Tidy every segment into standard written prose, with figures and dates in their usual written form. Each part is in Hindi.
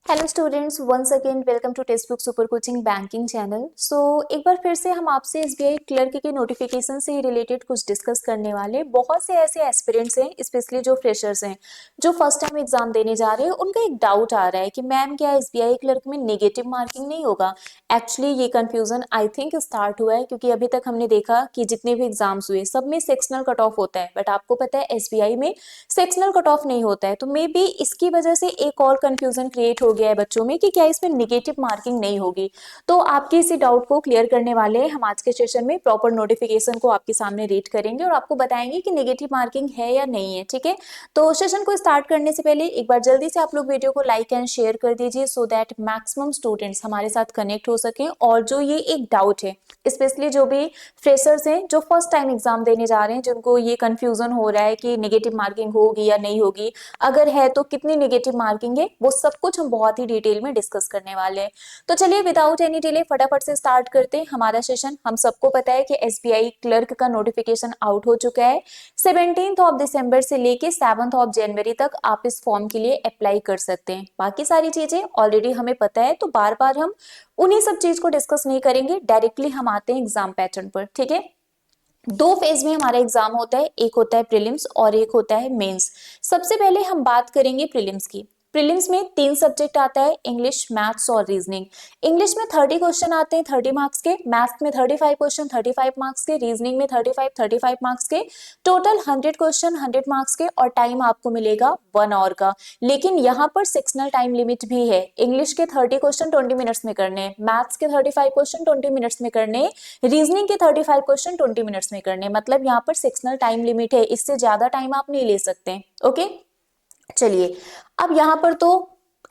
Hello students, once again welcome to text book super coaching banking channel. एक बार फिर से हम आपसे एसबीआई क्लर्क के नोटिफिकेशन से रिलेटेड कुछ डिस्कस करने वाले। बहुत से ऐसे एस्पिरेंट्स हैं, स्पेशली जो फ्रेशर्स हैं, जो फर्स्ट टाइम एग्जाम देने जा रहे हैं, उनका एक डाउट आ रहा है कि मैम क्या एसबीआई क्लर्क में नेगेटिव मार्किंग नहीं होगा। एक्चुअली ये कंफ्यूजन आई थिंक स्टार्ट हुआ है क्योंकि अभी तक हमने देखा कि जितने भी एग्जाम्स हुए सब में सेक्शनल कट ऑफ होता है, बट आपको पता है एसबीआई में सेक्शनल कट ऑफ नहीं होता है। तो मे बी इसकी वजह से एक और कंफ्यूजन क्रिएट हो गया है बच्चों में कि क्या इसमें निगेटिव मार्किंग नहीं होगी। तो आपके इसी डाउट को क्लियर करने वाले हैं हम आज के सेशन में। प्रॉपर नोटिफिकेशन को आपके सामने रीड करेंगे और आपको बताएंगे कि निगेटिव मार्किंग है या नहीं है। ठीक है, तो सेशन को स्टार्ट करने से पहले एक बार जल्दी से आप लोग वीडियो को लाइक एंड शेयर कर दीजिए सो दैट मैक्सिमम स्टूडेंट्स हमारे साथ कनेक्ट हो सके। और जो ये एक डाउट है, स्पेशली जो भी फ्रेशर्स हैं जो फर्स्ट टाइम एग्जाम देने जा रहे हैं, जिनको ये कंफ्यूजन हो रहा है कि नेगेटिव मार्किंग होगी या नहीं होगी, अगर है तो कितनी नेगेटिव मार्किंग है, वो सब कुछ हम बहुत ही डिटेल में डिस्कस करने वाले हैं। तो चलिए विदाउट एनी डिले फटाफट से स्टार्ट करते हैं हमारा सेशन। हम सबको पता है कि एसबीआई क्लर्क का नोटिफिकेशन आउट हो चुका है। 17 दिसंबर से लेके 7 जनवरी तक आप इस फॉर्म के लिए अप्लाई कर सकते हैं। बाकी सारी चीजें ऑलरेडी हमें पता है, तो बार बार हम उन्हीं सब चीज को डिस्कस नहीं करेंगे, डायरेक्टली हम आते हैं एग्जाम पैटर्न पर। ठीक है, दो फेज में हमारा एग्जाम होता है, एक होता है प्रीलिम्स और एक होता है मेंस। सबसे पहले हम बात करेंगे प्रीलिम्स की। प्रीलिम्स में 3 सब्जेक्ट आता है, इंग्लिश, मैथ्स और रीजनिंग। इंग्लिश में 30 क्वेश्चन आते हैं 30 मार्क्स के, मैथ्स में 35 क्वेश्चन 35 मार्क्स के, रीजनिंग में 35 मार्क्स के। टोटल 100 क्वेश्चन 100 मार्क्स के और टाइम आपको मिलेगा 1 आवर का। लेकिन यहाँ पर सेक्शनल टाइम लिमिट भी है। इंग्लिश के 30 क्वेश्चन 20 मिनट्स में करने, मैथ्स के 35 क्वेश्चन 20 मिनट्स में करने, रीजनिंग के 35 क्वेश्चन 20 मिनट्स में करने। मतलब यहाँ पर सेक्शनल टाइम लिमिट है, इससे ज्यादा टाइम आप नहीं ले सकते। ओके, चलिए अब यहाँ पर तो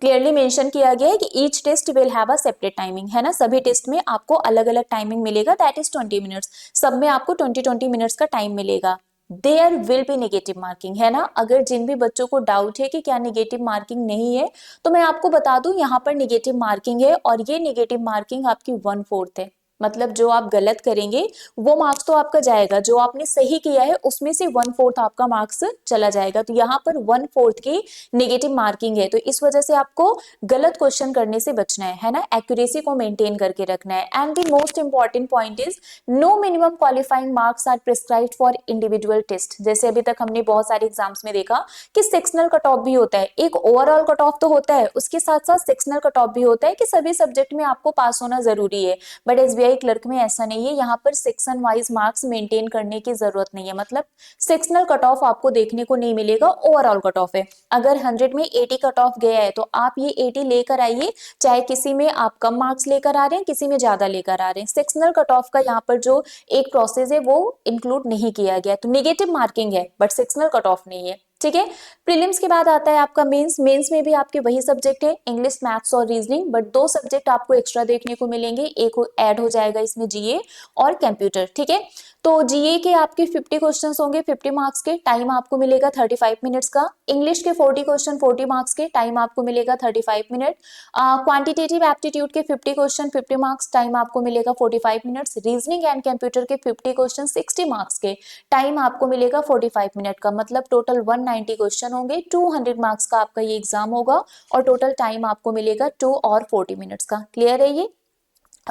क्लियरली मेंशन किया गया है कि each test will have a separate timing, है ना। सभी टेस्ट में आपको अलग अलग टाइमिंग मिलेगा, दैट इज 20 मिनट्स। सब में आपको 20 मिनट्स का टाइम मिलेगा। There will be negative marking, है ना। अगर जिन भी बच्चों को डाउट है कि क्या नेगेटिव मार्किंग नहीं है, तो मैं आपको बता दूं यहाँ पर नेगेटिव मार्किंग है। और ये नेगेटिव मार्किंग आपकी 1/4 है। मतलब जो आप गलत करेंगे वो मार्क्स तो आपका जाएगा, जो आपने सही किया है उसमें से 1/4 आपका मार्क्स चला जाएगा। तो यहाँ पर 1/4 की नेगेटिव मार्किंग है। तो इस वजह से आपको गलत क्वेश्चन करने से बचना है ना। एक्यूरेसी को मेंटेन करके रखना है। And the most important point is no minimum qualifying marks are prescribed for individual test. जैसे अभी तक हमने बहुत सारे एग्जाम्स में देखा कि सेक्शनल कट ऑफ भी होता है, एक ओवरऑल कट ऑफ तो होता है, उसके साथ साथ सेक्शनल कट ऑफ भी होता है कि सभी सब्जेक्ट में आपको पास होना जरूरी है। बट एसबीआई क्लर्क में ऐसा नहीं है, यहाँ पर सेक्शन वाइज मार्क्स मेंटेन करने की जरूरत नहीं है। मतलब सेक्शनल कट ऑफ आपको देखने को नहीं मिलेगा, ओवरऑल कट ऑफ है। अगर 100 में 80 कट ऑफ गया है तो आप ये 80 लेकर आइए, चाहे किसी में आप कम मार्क्स लेकर आ रहे हैं, किसी में ज्यादा लेकर आ रहे हैं। सेक्शनल कट ऑफ का यहाँ पर जो एक प्रोसेस है वो इंक्लूड नहीं किया गया। तो नेगेटिव मार्किंग है बट सेक्शनल कट ऑफ नहीं है। ठीक है, प्रीलिम्स के बाद आता है आपका मेंस। मेंस में भी आपके वही सब्जेक्ट है, इंग्लिश, मैथ्स और रीजनिंग, बट 2 सब्जेक्ट आपको एक्स्ट्रा देखने को मिलेंगे। एक ऐड हो जाएगा इसमें जीए और कंप्यूटर। ठीक है, तो जीए के आपके 50 क्वेश्चंस होंगे 50 मार्क्स के, टाइम आपको मिलेगा 35 मिनट्स का। इंग्लिश के 40 क्वेश्चन 40 मार्क्स के, टाइम आपको मिलेगा 35 मिनट। क्वांटिटेटिव एप्टीट्यूड के 50 क्वेश्चन 50 मार्क्स, टाइम आपको मिलेगा 45 मिनट्स। रीजनिंग एंड कंप्यूटर के 50 क्वेश्चन 60 मार्क्स के, टाइम आपको मिलेगा 45 मिनट का। मतलब टोटल 190 क्वेश्चन होंगे, 200 मार्क्स का आपका ये एग्जाम होगा और टोटल टाइम आपको मिलेगा 2 और 40 मिनट्स का। क्लियर है ये?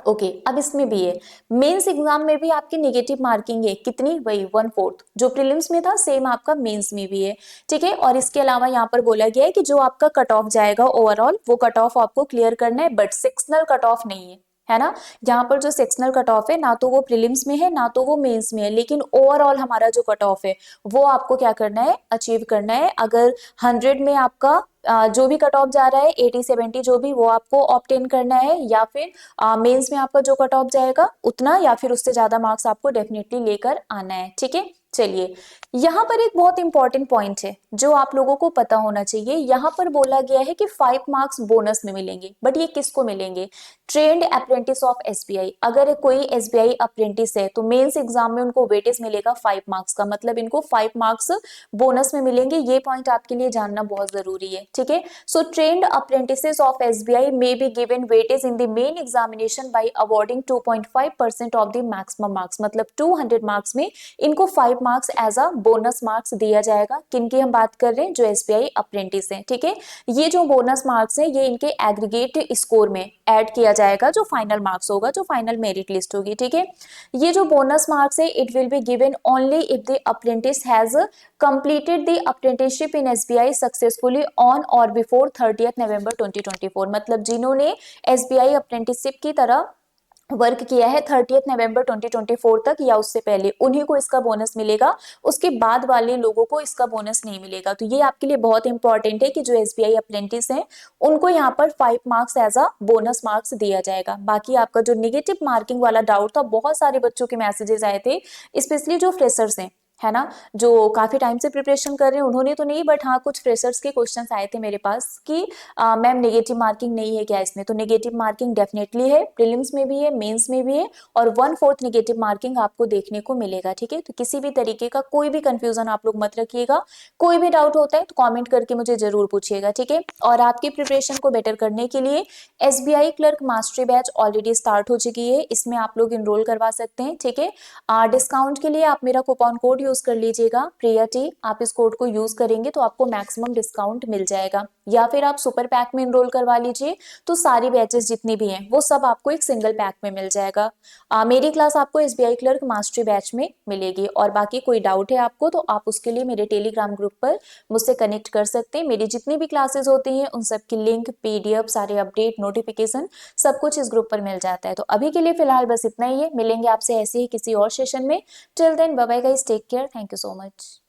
ओके, अब इसमें भी है, मेंस एग्जाम में भी आपकी नेगेटिव मार्किंग है। कितनी? वही 1/4 जो प्रीलिम्स में था सेम आपका मेंस में भी है। ठीक है, और इसके अलावा यहाँ पर बोला गया है कि जो आपका कट ऑफ जाएगा ओवरऑल, वो कट ऑफ आपको क्लियर करना है, बट सेक्शनल कट ऑफ नहीं है ना। यहाँ पर जो सेक्शनल कट ऑफ है ना तो वो प्रीलिम्स में है ना तो वो मेंस में है, लेकिन ओवरऑल हमारा जो कट ऑफ है वो आपको क्या करना है, अचीव करना है। अगर 100 में आपका जो भी कट ऑफ जा रहा है 80 70 जो भी, वो आपको ऑब्टेन करना है, या फिर मेंस में आपका जो कट ऑफ जाएगा उतना या फिर उससे ज्यादा मार्क्स आपको डेफिनेटली लेकर आना है। ठीक है, चलिए यहाँ पर एक बहुत इंपॉर्टेंट पॉइंट है जो आप लोगों को पता होना चाहिए। यहाँ पर बोला गया है कि 5 मार्क्स बोनस में मिलेंगे, बट ये किसको मिलेंगे? Trend apprentice of SBI. अगर कोई एसबीआई अप्रेंटिस है तो मेंस एग्जाम में उनको वेटेज मिलेगा 5 मार्क्स का, मतलब इनको 5 मार्क्स बोनस में मिलेंगे। ये पॉइंट आपके लिए जानना बहुत जरूरी है। ठीक है, so trained apprentices of SBI may be given weightage in the main examination by awarding 2.5% of the maximum marks. मतलब 200 मार्क्स में इनको 5 marks as a bonus marks दिया जाएगा। किनकी हम बात कर रहे हैं, जो एसबीआई अप्रेंटिस हैं, ठीक है। ये जो बोनस मार्क्स है ये इनके एग्रीगेट स्कोर में ऐड किया जाएगा, जो फाइनल मार्क्स होगा, जो फाइनल मेरिट लिस्ट होगी, ठीक है। ये जो बोनस मार्क्स है it will be given only if the apprentice has completed the apprenticeship in SBI successfully on or before 30th November 2024। मतलब जिन्होंने SBI अप्रेंटिसशिप की तरह वर्क किया है 30th नवंबर 2024 तक या उससे पहले, उन्हीं को इसका बोनस मिलेगा। उसके बाद वाले लोगों को इसका बोनस नहीं मिलेगा। तो ये आपके लिए बहुत इंपॉर्टेंट है कि जो एसबीआई अप्रेंटिस हैं उनको यहाँ पर 5 marks as a bonus marks दिया जाएगा। बाकी आपका जो नेगेटिव मार्किंग वाला डाउट था, बहुत सारे बच्चों के मैसेजेस आए थे, स्पेशली जो फ्रेशर्स हैं, है ना, जो काफी टाइम से प्रिपरेशन कर रहे हैं, उन्होंने तो नहीं, बट हाँ कुछ फ्रेशर्स के क्वेश्चंस आए थे मेरे पास कि मैम नेगेटिव मार्किंग नहीं है क्या इसमें। तो नेगेटिव मार्किंग डेफिनेटली है, प्रीलिम्स में भी है, मेंस में भी है, और 1/4 नेगेटिव मार्किंग आपको देखने को मिलेगा, ठीक है। तो किसी भी तरीके का कोई भी कंफ्यूजन आप लोग मत रखिएगा। कोई भी डाउट होता है तो कमेंट करके मुझे जरूर पूछिएगा, ठीक है। और आपकी प्रिपरेशन को बेटर करने के लिए SBI clerk mastery batch already start हो चुकी है, इसमें आप लोग इनरोल करवा सकते हैं, ठीक है। डिस्काउंट के लिए आप मेरा कूपन कोड यूज कर लीजिएगा, प्रिया टी। आप इस कोड को यूज करेंगे तो आपको मैक्सिमम डिस्काउंट मिल जाएगा। या फिर आप सुपर पैक में इनरोल करवा लीजिए, तो सारी बैचेस जितनी भी हैं वो सब आपको एक सिंगल पैक में मिल जाएगा। मेरी क्लास आपको एसबीआई क्लर्क मास्टरी बैच में मिलेगी। और बाकी कोई डाउट है आपको तो आप उसके लिए मेरे टेलीग्राम ग्रुप पर मुझसे कनेक्ट कर सकते हैं। मेरी जितनी भी क्लासेस होती हैं उन सब की लिंक, पीडीएफ, सारे अपडेट, नोटिफिकेशन सब कुछ इस ग्रुप पर मिल जाता है। तो अभी के लिए फिलहाल बस इतना ही है, मिलेंगे आपसे ऐसे ही किसी और सेशन में। Till then bye bye guys, take care, thank you so much.